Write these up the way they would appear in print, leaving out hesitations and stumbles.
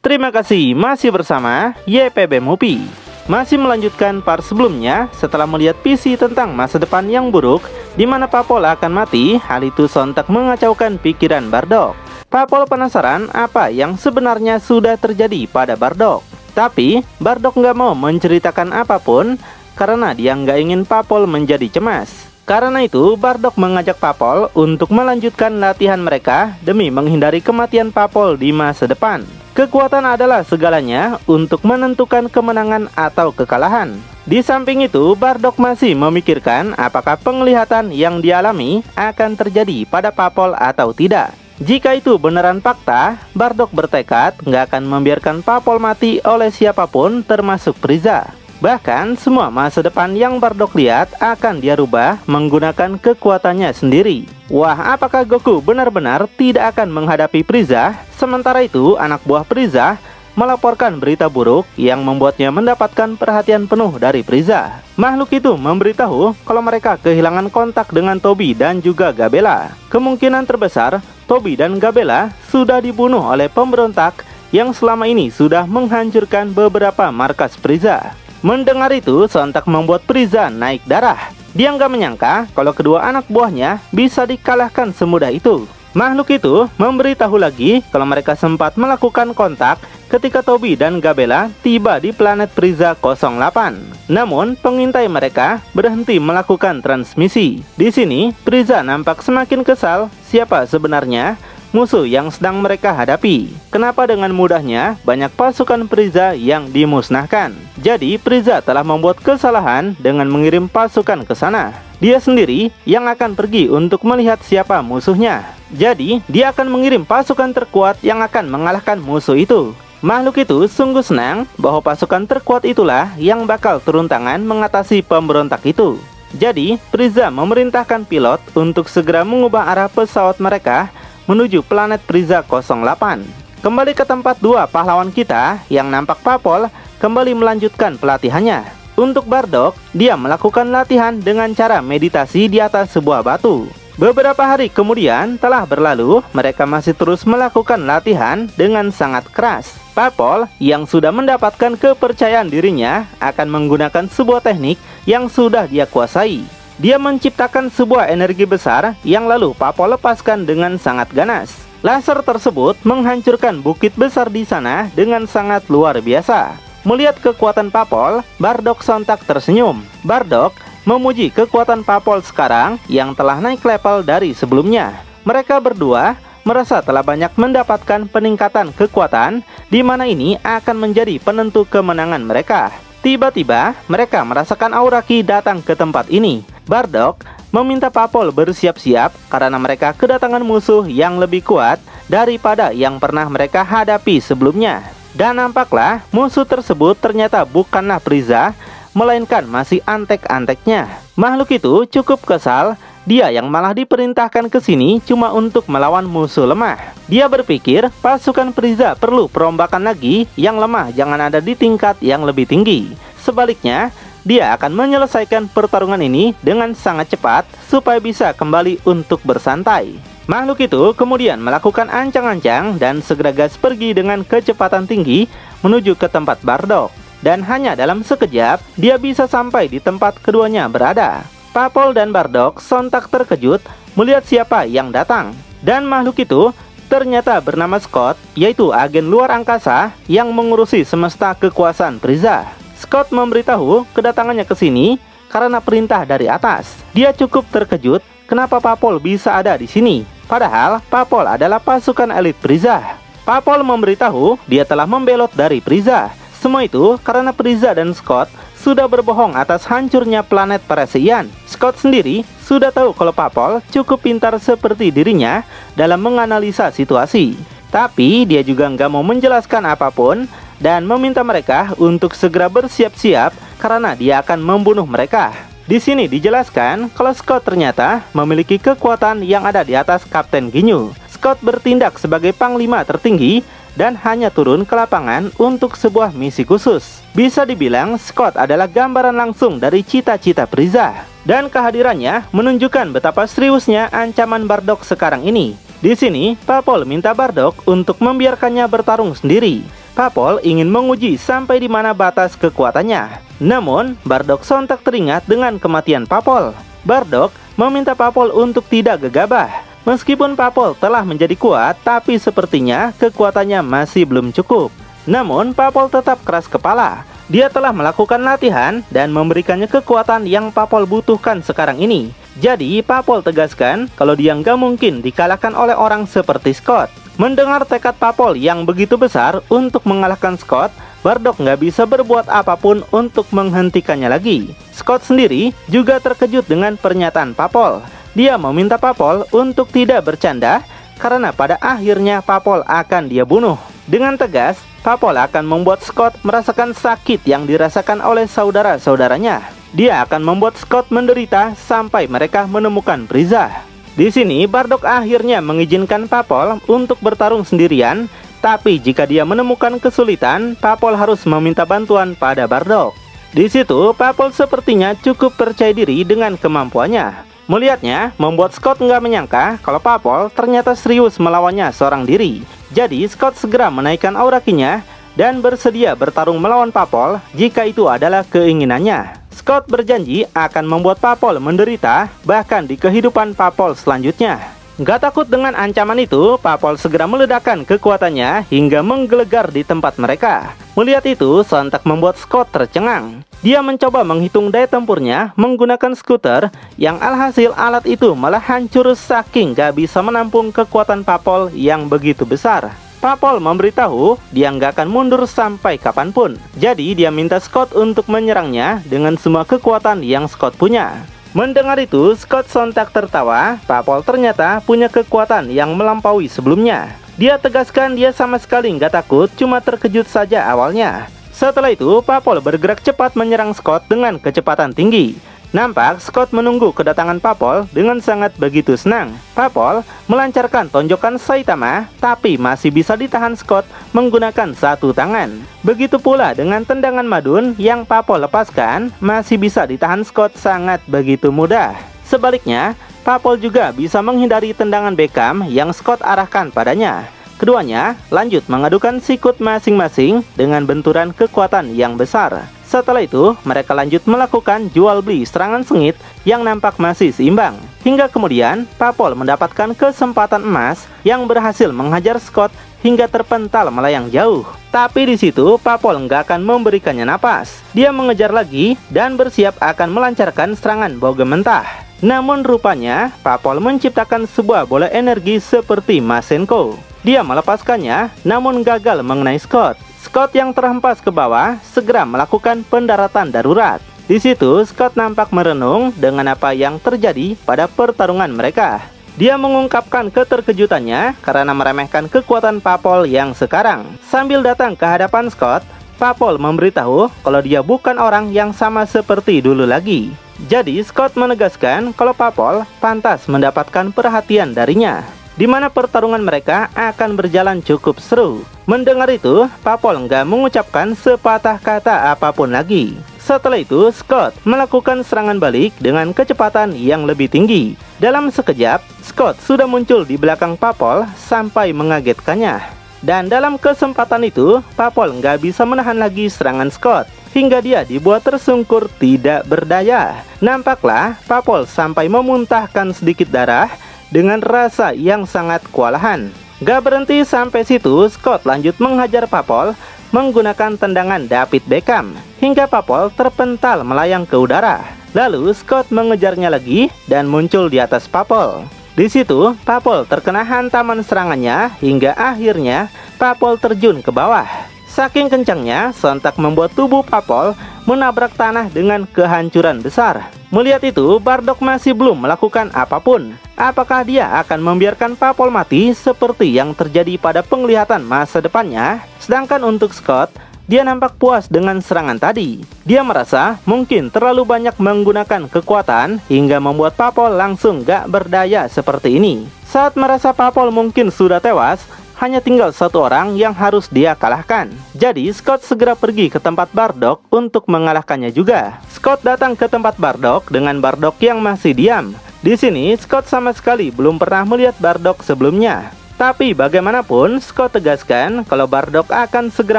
Terima kasih masih bersama YPB Movie. Masih melanjutkan part sebelumnya setelah melihat visi tentang masa depan yang buruk di mana Papol akan mati. Hal itu sontak mengacaukan pikiran Bardock. Papol penasaran apa yang sebenarnya sudah terjadi pada Bardock. Tapi Bardock nggak mau menceritakan apapun karena dia nggak ingin Papol menjadi cemas. Karena itu Bardock mengajak Papol untuk melanjutkan latihan mereka demi menghindari kematian Papol di masa depan. Kekuatan adalah segalanya untuk menentukan kemenangan atau kekalahan. Di samping itu, Bardock masih memikirkan apakah penglihatan yang dialami akan terjadi pada Papol atau tidak. Jika itu beneran fakta, Bardock bertekad nggak akan membiarkan Papol mati oleh siapapun termasuk Frieza. Bahkan semua masa depan yang Bardock lihat akan dia rubah menggunakan kekuatannya sendiri. Wah, apakah Goku benar-benar tidak akan menghadapi Frieza? Sementara itu, anak buah Frieza melaporkan berita buruk yang membuatnya mendapatkan perhatian penuh dari Frieza. Makhluk itu memberitahu kalau mereka kehilangan kontak dengan Tobi dan juga Gabella. Kemungkinan terbesar, Tobi dan Gabella sudah dibunuh oleh pemberontak yang selama ini sudah menghancurkan beberapa markas Frieza. Mendengar itu sontak membuat Frieza naik darah. Dia nggak menyangka kalau kedua anak buahnya bisa dikalahkan semudah itu. Makhluk itu memberitahu lagi kalau mereka sempat melakukan kontak ketika Tobi dan Gabella tiba di planet Frieza 08. Namun pengintai mereka berhenti melakukan transmisi. Di sini Frieza nampak semakin kesal siapa sebenarnya musuh yang sedang mereka hadapi. Kenapa dengan mudahnya banyak pasukan Frieza yang dimusnahkan? Jadi Frieza telah membuat kesalahan dengan mengirim pasukan ke sana. Dia sendiri yang akan pergi untuk melihat siapa musuhnya. Jadi dia akan mengirim pasukan terkuat yang akan mengalahkan musuh itu. Makhluk itu sungguh senang bahwa pasukan terkuat itulah yang bakal turun tangan mengatasi pemberontak itu. Jadi Frieza memerintahkan pilot untuk segera mengubah arah pesawat mereka menuju planet Frieza 08. Kembali ke tempat dua pahlawan kita yang nampak Papol kembali melanjutkan pelatihannya. Untuk Bardock, dia melakukan latihan dengan cara meditasi di atas sebuah batu. Beberapa hari kemudian telah berlalu, mereka masih terus melakukan latihan dengan sangat keras. Papol yang sudah mendapatkan kepercayaan dirinya akan menggunakan sebuah teknik yang sudah dia kuasai. Dia menciptakan sebuah energi besar yang lalu Papol lepaskan dengan sangat ganas. Laser tersebut menghancurkan bukit besar di sana dengan sangat luar biasa. Melihat kekuatan Papol, Bardock sontak tersenyum. Bardock memuji kekuatan Papol sekarang yang telah naik level dari sebelumnya. Mereka berdua merasa telah banyak mendapatkan peningkatan kekuatan, di mana ini akan menjadi penentu kemenangan mereka. Tiba-tiba mereka merasakan aura Ki datang ke tempat ini. Bardock meminta Papol bersiap-siap karena mereka kedatangan musuh yang lebih kuat daripada yang pernah mereka hadapi sebelumnya. Dan nampaklah musuh tersebut ternyata bukanlah Frieza, melainkan masih antek-anteknya. Makhluk itu cukup kesal, dia yang malah diperintahkan ke sini cuma untuk melawan musuh lemah. Dia berpikir pasukan Frieza perlu perombakan lagi yang lemah jangan ada di tingkat yang lebih tinggi. Sebaliknya, dia akan menyelesaikan pertarungan ini dengan sangat cepat supaya bisa kembali untuk bersantai. Makhluk itu kemudian melakukan ancang-ancang dan segera gas pergi dengan kecepatan tinggi menuju ke tempat Bardock. Dan hanya dalam sekejap, dia bisa sampai di tempat keduanya berada. Papol dan Bardock sontak terkejut melihat siapa yang datang. Dan makhluk itu ternyata bernama Scott, yaitu agen luar angkasa yang mengurusi semesta kekuasaan Frieza. Scott memberitahu kedatangannya ke sini karena perintah dari atas. Dia cukup terkejut kenapa Papol bisa ada di sini. Padahal Papol adalah pasukan elit Frieza. Papol memberitahu dia telah membelot dari Frieza. Semua itu karena Frieza dan Scott sudah berbohong atas hancurnya planet Parasian. Scott sendiri sudah tahu kalau Papol cukup pintar seperti dirinya dalam menganalisa situasi. Tapi dia juga nggak mau menjelaskan apapun dan meminta mereka untuk segera bersiap-siap karena dia akan membunuh mereka. Di sini dijelaskan kalau Scott ternyata memiliki kekuatan yang ada di atas Kapten Ginyu. Scott bertindak sebagai panglima tertinggi dan hanya turun ke lapangan untuk sebuah misi khusus. Bisa dibilang Scott adalah gambaran langsung dari cita-cita Frieza. Dan kehadirannya menunjukkan betapa seriusnya ancaman Bardock sekarang ini. Di sini, Papol minta Bardock untuk membiarkannya bertarung sendiri. Papol ingin menguji sampai di mana batas kekuatannya. Namun, Bardock sontak teringat dengan kematian Papol. Bardock meminta Papol untuk tidak gegabah. Meskipun Papol telah menjadi kuat, tapi sepertinya kekuatannya masih belum cukup. Namun, Papol tetap keras kepala. Dia telah melakukan latihan dan memberikannya kekuatan yang Papol butuhkan sekarang ini. Jadi, Papol tegaskan kalau dia nggak mungkin dikalahkan oleh orang seperti Scott. Mendengar tekad Papol yang begitu besar untuk mengalahkan Scott, Bardock nggak bisa berbuat apapun untuk menghentikannya lagi. Scott sendiri juga terkejut dengan pernyataan Papol. Dia meminta Papol untuk tidak bercanda, karena pada akhirnya Papol akan dia bunuh. Dengan tegas, Papol akan membuat Scott merasakan sakit yang dirasakan oleh saudara-saudaranya. Dia akan membuat Scott menderita sampai mereka menemukan Frieza. Di sini Bardock akhirnya mengizinkan Papol untuk bertarung sendirian, tapi jika dia menemukan kesulitan, Papol harus meminta bantuan pada Bardock. Di situ Papol sepertinya cukup percaya diri dengan kemampuannya. Melihatnya membuat Scott nggak menyangka kalau Papol ternyata serius melawannya seorang diri. Jadi Scott segera menaikkan aura Ki-nya dan bersedia bertarung melawan Papol jika itu adalah keinginannya. Scott berjanji akan membuat Papol menderita bahkan di kehidupan Papol selanjutnya. Gak takut dengan ancaman itu, Papol segera meledakkan kekuatannya hingga menggelegar di tempat mereka. Melihat itu, sontak membuat Scott tercengang. Dia mencoba menghitung daya tempurnya menggunakan skuter, yang alhasil alat itu malah hancur saking gak bisa menampung kekuatan Papol yang begitu besar. Papol memberitahu dia nggak akan mundur sampai kapanpun. Jadi dia minta Scott untuk menyerangnya dengan semua kekuatan yang Scott punya. Mendengar itu, Scott sontak tertawa. Papol ternyata punya kekuatan yang melampaui sebelumnya. Dia tegaskan dia sama sekali nggak takut, cuma terkejut saja awalnya. Setelah itu, Papol bergerak cepat menyerang Scott dengan kecepatan tinggi. Nampak Scott menunggu kedatangan Papol dengan sangat begitu senang. Papol melancarkan tonjokan Saitama, tapi masih bisa ditahan Scott menggunakan satu tangan. Begitu pula dengan tendangan Madun yang Papol lepaskan, masih bisa ditahan Scott sangat begitu mudah. Sebaliknya, Papol juga bisa menghindari tendangan Beckham yang Scott arahkan padanya. Keduanya lanjut mengadukan sikut masing-masing dengan benturan kekuatan yang besar. Setelah itu, mereka lanjut melakukan jual beli serangan sengit yang nampak masih seimbang. Hingga kemudian, Papol mendapatkan kesempatan emas yang berhasil menghajar Scott hingga terpental melayang jauh. Tapi di situ, Papol nggak akan memberikannya napas. Dia mengejar lagi dan bersiap akan melancarkan serangan boga mentah. Namun rupanya, Papol menciptakan sebuah bola energi seperti Masenko. Dia melepaskannya, namun gagal mengenai Scott. Scott yang terhempas ke bawah segera melakukan pendaratan darurat. Di situ Scott nampak merenung dengan apa yang terjadi pada pertarungan mereka. Dia mengungkapkan keterkejutannya karena meremehkan kekuatan Papol yang sekarang. Sambil datang ke hadapan Scott, Papol memberitahu kalau dia bukan orang yang sama seperti dulu lagi. Jadi Scott menegaskan kalau Papol pantas mendapatkan perhatian darinya, di mana pertarungan mereka akan berjalan cukup seru. Mendengar itu, Papol nggak mengucapkan sepatah kata apapun lagi. Setelah itu, Scott melakukan serangan balik dengan kecepatan yang lebih tinggi. Dalam sekejap, Scott sudah muncul di belakang Papol sampai mengagetkannya. Dan dalam kesempatan itu, Papol nggak bisa menahan lagi serangan Scott, hingga dia dibuat tersungkur tidak berdaya. Nampaklah Papol sampai memuntahkan sedikit darah dengan rasa yang sangat kewalahan. Gak berhenti sampai situ, Scott lanjut menghajar Papol menggunakan tendangan David Beckham hingga Papol terpental melayang ke udara. Lalu Scott mengejarnya lagi dan muncul di atas Papol. Di situ Papol terkena hantaman serangannya hingga akhirnya Papol terjun ke bawah. Saking kencangnya, sontak membuat tubuh Papol menabrak tanah dengan kehancuran besar. Melihat itu, Bardock masih belum melakukan apapun. Apakah dia akan membiarkan Papol mati seperti yang terjadi pada penglihatan masa depannya? Sedangkan untuk Scott, dia nampak puas dengan serangan tadi. Dia merasa mungkin terlalu banyak menggunakan kekuatan hingga membuat Papol langsung gak berdaya seperti ini. Saat merasa Papol mungkin sudah tewas, hanya tinggal satu orang yang harus dia kalahkan. Jadi Scott segera pergi ke tempat Bardock untuk mengalahkannya juga. Scott datang ke tempat Bardock dengan Bardock yang masih diam. Di sini Scott sama sekali belum pernah melihat Bardock sebelumnya. Tapi bagaimanapun, Scott tegaskan kalau Bardock akan segera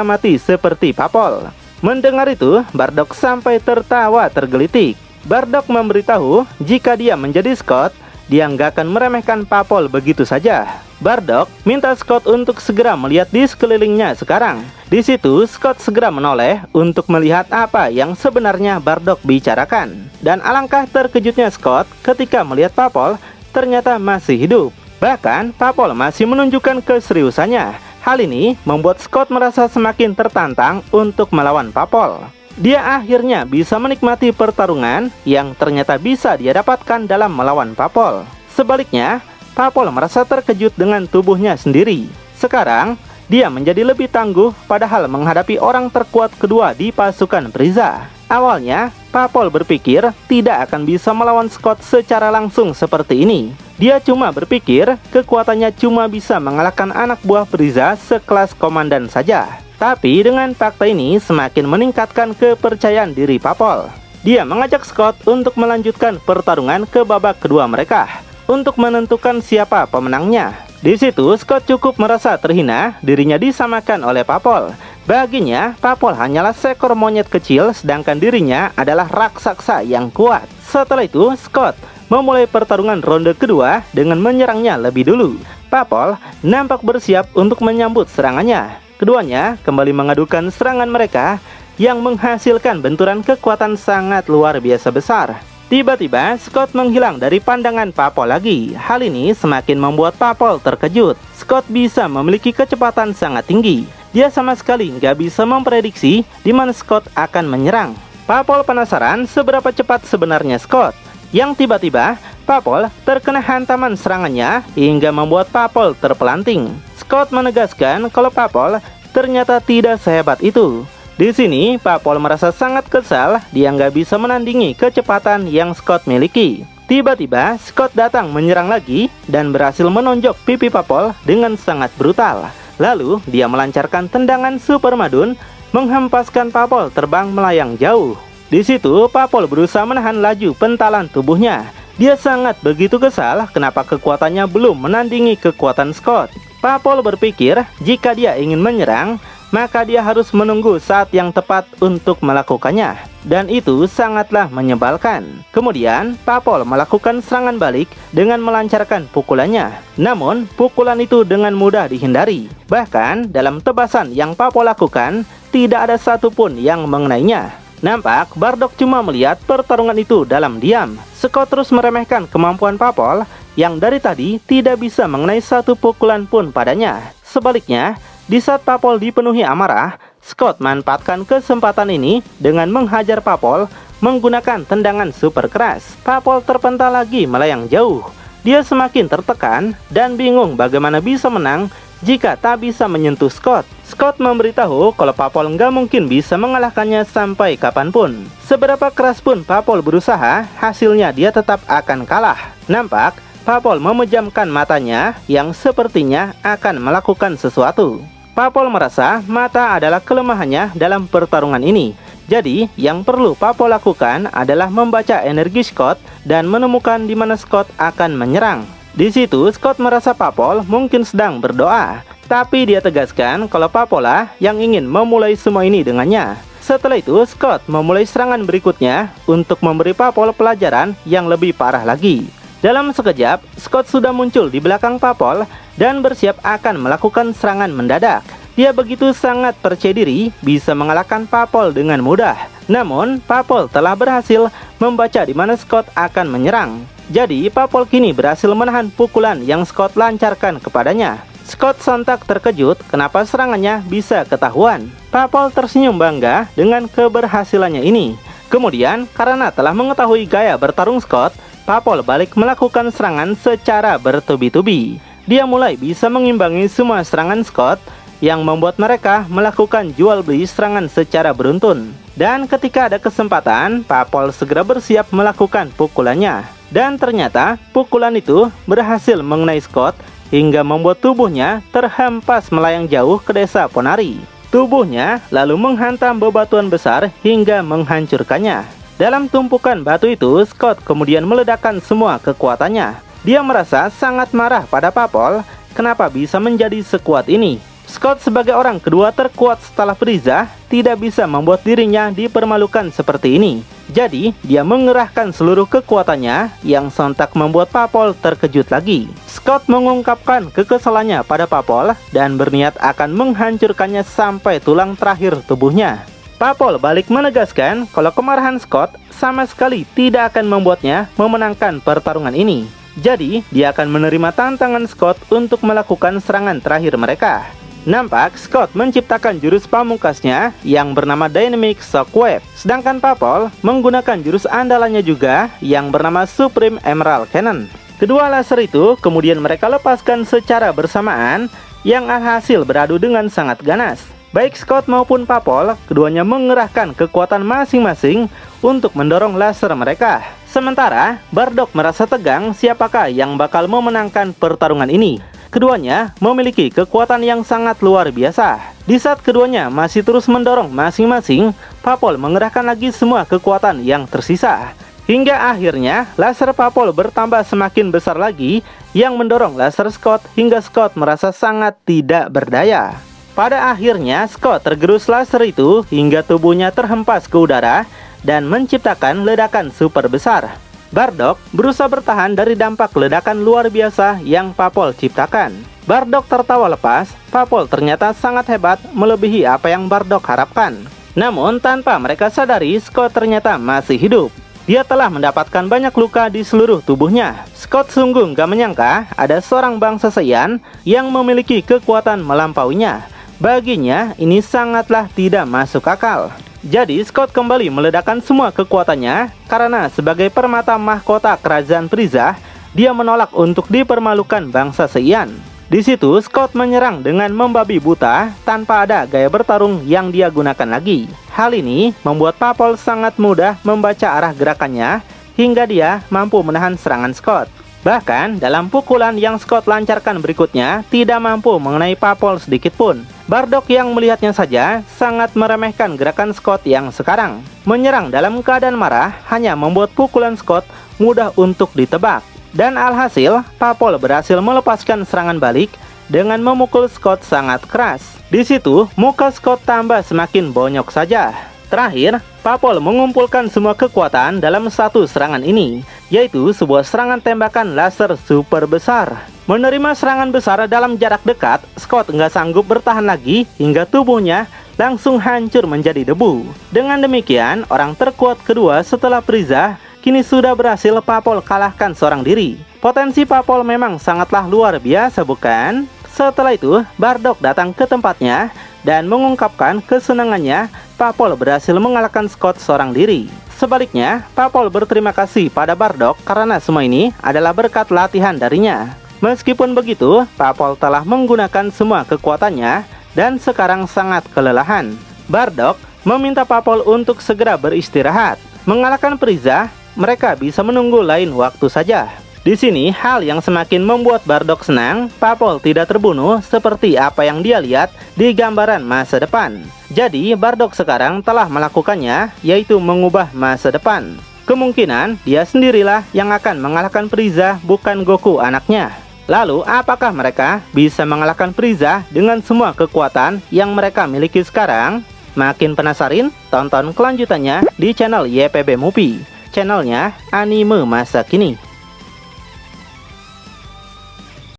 mati seperti Papol. Mendengar itu, Bardock sampai tertawa tergelitik. Bardock memberitahu jika dia menjadi Scott, dia nggak akan meremehkan Papol begitu saja. Bardock minta Scott untuk segera melihat di sekelilingnya sekarang. Di situ, Scott segera menoleh untuk melihat apa yang sebenarnya Bardock bicarakan. Dan alangkah terkejutnya Scott ketika melihat Papol ternyata masih hidup. Bahkan, Papol masih menunjukkan keseriusannya. Hal ini membuat Scott merasa semakin tertantang untuk melawan Papol. Dia akhirnya bisa menikmati pertarungan yang ternyata bisa dia dapatkan dalam melawan Papol. Sebaliknya, Papol merasa terkejut dengan tubuhnya sendiri. Sekarang, dia menjadi lebih tangguh padahal menghadapi orang terkuat kedua di pasukan Frieza. Awalnya, Papol berpikir tidak akan bisa melawan Scott secara langsung seperti ini. Dia cuma berpikir kekuatannya cuma bisa mengalahkan anak buah Frieza sekelas komandan saja. Tapi dengan fakta ini semakin meningkatkan kepercayaan diri Papol. Dia mengajak Scott untuk melanjutkan pertarungan ke babak kedua mereka untuk menentukan siapa pemenangnya. Di situ Scott cukup merasa terhina dirinya disamakan oleh Papol. Baginya, Papol hanyalah seekor monyet kecil sedangkan dirinya adalah raksasa yang kuat. Setelah itu, Scott memulai pertarungan ronde kedua dengan menyerangnya lebih dulu. Papol nampak bersiap untuk menyambut serangannya. Keduanya kembali mengadukan serangan mereka yang menghasilkan benturan kekuatan sangat luar biasa besar. Tiba-tiba Scott menghilang dari pandangan Papol lagi. Hal ini semakin membuat Papol terkejut. Scott bisa memiliki kecepatan sangat tinggi. Dia sama sekali nggak bisa memprediksi di mana Scott akan menyerang. Papol penasaran seberapa cepat sebenarnya Scott. Yang tiba-tiba Papol terkena hantaman serangannya hingga membuat Papol terpelanting. Scott menegaskan kalau Papol ternyata tidak sehebat itu. Di sini, Papol merasa sangat kesal dia nggak bisa menandingi kecepatan yang Scott miliki. Tiba-tiba, Scott datang menyerang lagi dan berhasil menonjok pipi Papol dengan sangat brutal. Lalu, dia melancarkan tendangan Super Madun, menghempaskan Papol terbang melayang jauh. Di situ, Papol berusaha menahan laju pentalan tubuhnya. Dia sangat begitu kesal kenapa kekuatannya belum menandingi kekuatan Scott. Papol berpikir jika dia ingin menyerang, maka dia harus menunggu saat yang tepat untuk melakukannya. Dan itu sangatlah menyebalkan. Kemudian, Papol melakukan serangan balik dengan melancarkan pukulannya. Namun, pukulan itu dengan mudah dihindari. Bahkan, dalam tebasan yang Papol lakukan, tidak ada satupun yang mengenainya. Nampak Bardock cuma melihat pertarungan itu dalam diam. Scott terus meremehkan kemampuan Papol yang dari tadi tidak bisa mengenai satu pukulan pun padanya. Sebaliknya, di saat Papol dipenuhi amarah, Scott manfaatkan kesempatan ini dengan menghajar Papol menggunakan tendangan super keras. Papol terpental lagi melayang jauh. Dia semakin tertekan dan bingung bagaimana bisa menang jika tak bisa menyentuh Scott. Scott memberitahu kalau Papol nggak mungkin bisa mengalahkannya sampai kapanpun. Seberapa keras pun Papol berusaha, hasilnya dia tetap akan kalah. Nampak Papol memejamkan matanya yang sepertinya akan melakukan sesuatu. Papol merasa mata adalah kelemahannya dalam pertarungan ini. Jadi, yang perlu Papol lakukan adalah membaca energi Scott dan menemukan di mana Scott akan menyerang. Di situ, Scott merasa Papol mungkin sedang berdoa. Tapi dia tegaskan kalau Papol lah yang ingin memulai semua ini dengannya. Setelah itu, Scott memulai serangan berikutnya untuk memberi Papol pelajaran yang lebih parah lagi. Dalam sekejap, Scott sudah muncul di belakang Papol dan bersiap akan melakukan serangan mendadak. Dia begitu sangat percaya diri bisa mengalahkan Papol dengan mudah. Namun, Papol telah berhasil membaca di mana Scott akan menyerang. Jadi, Papol kini berhasil menahan pukulan yang Scott lancarkan kepadanya. Scott sontak terkejut kenapa serangannya bisa ketahuan. Papol tersenyum bangga dengan keberhasilannya ini. Kemudian, karena telah mengetahui gaya bertarung Scott, Papol balik melakukan serangan secara bertubi-tubi. Dia mulai bisa mengimbangi semua serangan Scott yang membuat mereka melakukan jual beli serangan secara beruntun. Dan ketika ada kesempatan, Papol segera bersiap melakukan pukulannya. Dan ternyata pukulan itu berhasil mengenai Scott hingga membuat tubuhnya terhempas melayang jauh ke desa Ponari. Tubuhnya lalu menghantam bebatuan besar hingga menghancurkannya. Dalam tumpukan batu itu, Scott kemudian meledakkan semua kekuatannya. Dia merasa sangat marah pada Papol kenapa bisa menjadi sekuat ini. Scott sebagai orang kedua terkuat setelah Frieza tidak bisa membuat dirinya dipermalukan seperti ini. Jadi, dia mengerahkan seluruh kekuatannya yang sontak membuat Papol terkejut lagi. Scott mengungkapkan kekesalannya pada Papol dan berniat akan menghancurkannya sampai tulang terakhir tubuhnya. Papol balik menegaskan kalau kemarahan Scott sama sekali tidak akan membuatnya memenangkan pertarungan ini. Jadi, dia akan menerima tantangan Scott untuk melakukan serangan terakhir mereka. Nampak Scott menciptakan jurus pamungkasnya yang bernama Dynamic Shockwave. Sedangkan Papol menggunakan jurus andalannya juga yang bernama Supreme Emerald Cannon. Kedua laser itu kemudian mereka lepaskan secara bersamaan yang alhasil beradu dengan sangat ganas. Baik Scott maupun Papol, keduanya mengerahkan kekuatan masing-masing untuk mendorong laser mereka. Sementara Bardock merasa tegang siapakah yang bakal memenangkan pertarungan ini. Keduanya memiliki kekuatan yang sangat luar biasa. Di saat keduanya masih terus mendorong masing-masing, Papol mengerahkan lagi semua kekuatan yang tersisa. Hingga akhirnya laser Papol bertambah semakin besar lagi yang mendorong laser Scott hingga Scott merasa sangat tidak berdaya. Pada akhirnya Scott tergerus laser itu hingga tubuhnya terhempas ke udara dan menciptakan ledakan super besar. Bardock berusaha bertahan dari dampak ledakan luar biasa yang Papol ciptakan. Bardock tertawa lepas. Papol ternyata sangat hebat, melebihi apa yang Bardock harapkan. Namun tanpa mereka sadari, Scott ternyata masih hidup. Dia telah mendapatkan banyak luka di seluruh tubuhnya. Scott sungguh gak menyangka ada seorang bangsa Saiyan yang memiliki kekuatan melampauinya. Baginya ini sangatlah tidak masuk akal. Jadi Scott kembali meledakkan semua kekuatannya karena sebagai permata mahkota kerajaan Frieza, dia menolak untuk dipermalukan bangsa Saiyan. Di situ Scott menyerang dengan membabi buta tanpa ada gaya bertarung yang dia gunakan lagi. Hal ini membuat Papol sangat mudah membaca arah gerakannya hingga dia mampu menahan serangan Scott. Bahkan dalam pukulan yang Scott lancarkan berikutnya tidak mampu mengenai Papol sedikit pun. Bardock yang melihatnya saja sangat meremehkan gerakan Scott yang sekarang. Menyerang dalam keadaan marah hanya membuat pukulan Scott mudah untuk ditebak. Dan alhasil, Papol berhasil melepaskan serangan balik dengan memukul Scott sangat keras. Di situ, muka Scott tambah semakin bonyok saja. Terakhir, Papol mengumpulkan semua kekuatan dalam satu serangan ini, yaitu sebuah serangan tembakan laser super besar. Menerima serangan besar dalam jarak dekat, Scott nggak sanggup bertahan lagi hingga tubuhnya langsung hancur menjadi debu. Dengan demikian, orang terkuat kedua setelah Frieza kini sudah berhasil Papol kalahkan seorang diri. Potensi Papol memang sangatlah luar biasa, bukan? Setelah itu, Bardock datang ke tempatnya dan mengungkapkan kesenangannya Papol berhasil mengalahkan Scott seorang diri. Sebaliknya, Papol berterima kasih pada Bardock karena semua ini adalah berkat latihan darinya. Meskipun begitu, Papol telah menggunakan semua kekuatannya dan sekarang sangat kelelahan. Bardock meminta Papol untuk segera beristirahat. Mengalahkan Frieza, mereka bisa menunggu lain waktu saja. Di sini, hal yang semakin membuat Bardock senang, Papol tidak terbunuh seperti apa yang dia lihat di gambaran masa depan. Jadi, Bardock sekarang telah melakukannya, yaitu mengubah masa depan. Kemungkinan dia sendirilah yang akan mengalahkan Frieza, bukan Goku anaknya. Lalu, apakah mereka bisa mengalahkan Frieza dengan semua kekuatan yang mereka miliki sekarang? Makin penasaran? Tonton kelanjutannya di channel YPB Movie, channelnya anime masa kini.